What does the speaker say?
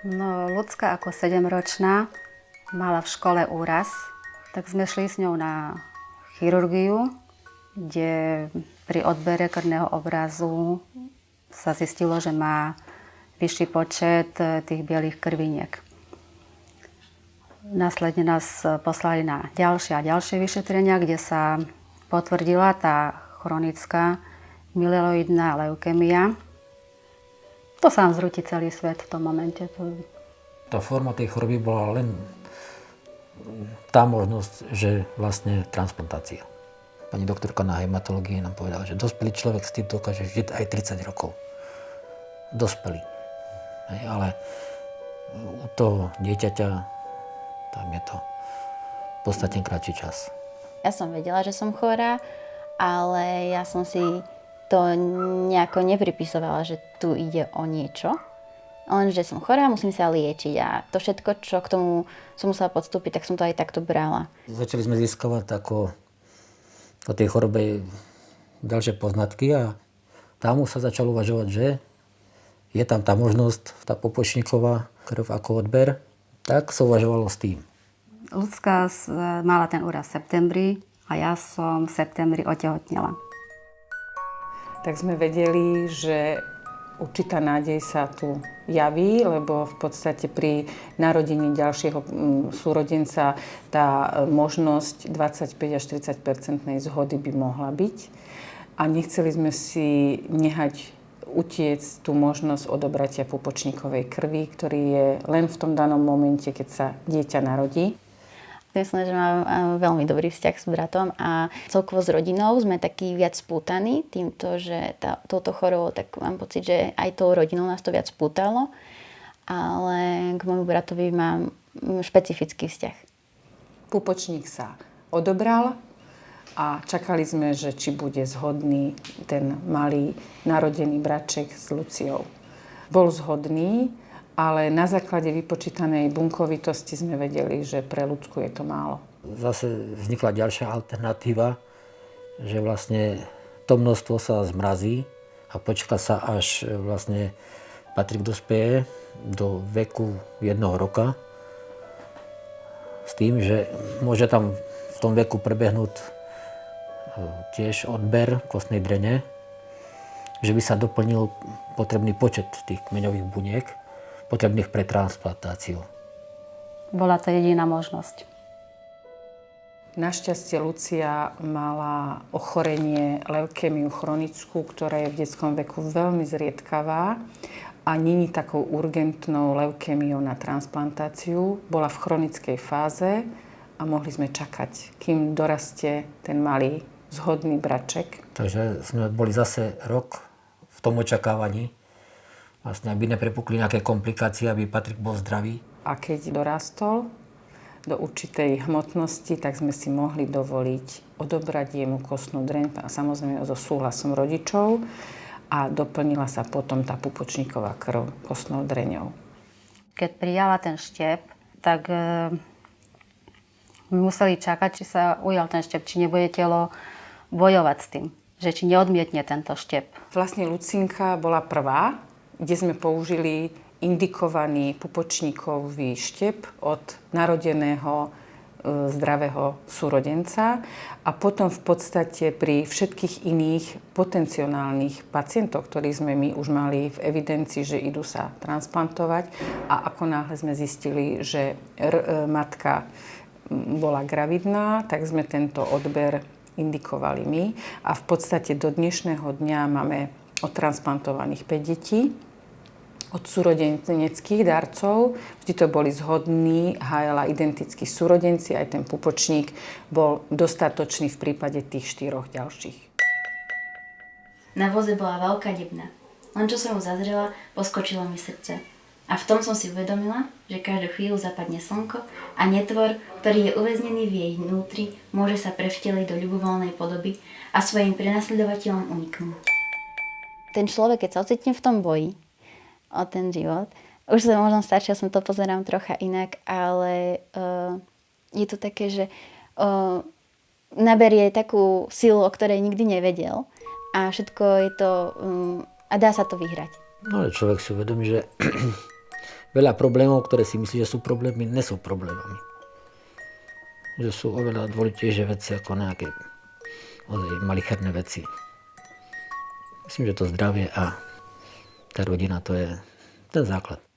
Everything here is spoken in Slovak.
No, ľudská ako 7-ročná mala v škole úraz, tak sme šli s ňou na chirurgiu, kde pri odbere krvného obrazu sa zistilo, že má vyšší počet tých bielých krviniek. Následne nás poslali na ďalšie a ďalšie vyšetrenia, kde sa potvrdila tá chronická myeloidná leukémia. To sa vám zrúti celý svet v tom momente. Tá forma tej choroby bola len tá možnosť, že vlastne transplantácia. Pani doktorka na hematológii nám povedala, že dospelý človek s tým dokáže žiť aj 30 rokov. Dospelý. Ale u toho dieťaťa tam je to podstatne kratší čas. Ja som vedela, že som chorá, ale ja som si to nejako nepripisovala, že tu ide o niečo. Len, že som chorá, musím sa liečiť a to všetko, čo k tomu som musela podstúpiť, tak som to aj takto brala. Začali sme získavať o tej chorobe ďalšie poznatky a tam už sa začalo uvažovať, že je tam tá možnosť, tá pupočníková krv ako odber, tak sa uvažovalo s tým. Ľudská mala ten úraz v septembri a ja som v septembri otehotnela. Tak sme vedeli, že určitá nádej sa tu javí, lebo v podstate pri narodení ďalšieho súrodenca tá možnosť 25 až 30% zhody by mohla byť. A nechceli sme si nehať utiec tú možnosť odobratia pupočníkovej krvi, ktorý je len v tom danom momente, keď sa dieťa narodí. Myslím, že mám veľmi dobrý vzťah s bratom a celkovo s rodinou sme takí viac spútaní týmto, že touto chorobou, tak mám pocit, že aj tou rodinou nás to viac spútalo, ale k môjmu bratovi mám špecifický vzťah. Pupočník sa odobral a čakali sme, že či bude zhodný ten malý narodený braček s Luciou. Bol zhodný, ale na základe vypočítanej bunkovitosti sme vedeli, že pre ľudskú je to málo. Zase vznikla ďalšia alternatíva, že vlastne to množstvo sa zmrazí a počká sa, až vlastne Patrik dospeje do veku 1 roka. S tým, že môže tam v tom veku prebehnúť tiež odber kostnej drene, že by sa doplnil potrebný počet tých kmeňových buniek, potrebných pre transplantáciu. Bola to jediná možnosť. Našťastie Lucia mala ochorenie leukémiu chronickú, ktorá je v detskom veku veľmi zriedkavá a není takou urgentnou leukémiou na transplantáciu. Bola v chronickej fáze a mohli sme čakať, kým dorastie ten malý zhodný braček. Takže sme boli zase rok v tom očakávaní, vlastne, aby neprepukli nejaké komplikácie, aby Patrik bol zdravý. A keď dorastol do určitej hmotnosti, tak sme si mohli dovoliť odobrať jemu kostnú dreň, a samozrejme so súhlasom rodičov, a doplnila sa potom tá pupočníková krv kostnou dreňou. Keď prijala ten štep, tak my museli čakať, či sa ujal ten štep, či nebude telo bojovať s tým, že či neodmietne tento štep. Vlastne Lucinka bola prvá, kde sme použili indikovaný pupočníkový štep od narodeného zdravého súrodenca a potom v podstate pri všetkých iných potenciálnych pacientov, ktorých sme my už mali v evidencii, že idú sa transplantovať, a ako náhle sme zistili, že matka bola gravidná, tak sme tento odber indikovali my a v podstate do dnešného dňa máme odtransplantovaných 5 detí od súrodeneckých darcov. Vždy to boli zhodní, HLA identickí súrodenci, aj ten pupočník bol dostatočný v prípade tých 4 ďalších. Na voze bola veľká debna. Len čo som ju zazrela, poskočilo mi srdce. A v tom som si uvedomila, že každú chvíľu zapadne slnko a netvor, ktorý je uväznený v jej vnútri, môže sa prevteliť do ľubovoľnej podoby a svojim prenasledovateľom uniknúť. Ten človek, keď sa ocitne v tom boji o ten život, už som možno staršia, som to pozerám trocha inak, ale je to také, že naberie takú silu, o ktorej nikdy nevedel a všetko je to a dá sa to vyhrať. No ale človek si uvedomí, že veľa problémov, ktoré si myslí, že sú problémy, nie sú problémami. Že sú oveľa dôležitejšie veci ako nejaké malicherné veci. Myslím, že to zdravie a tá rodina, to je ten základ.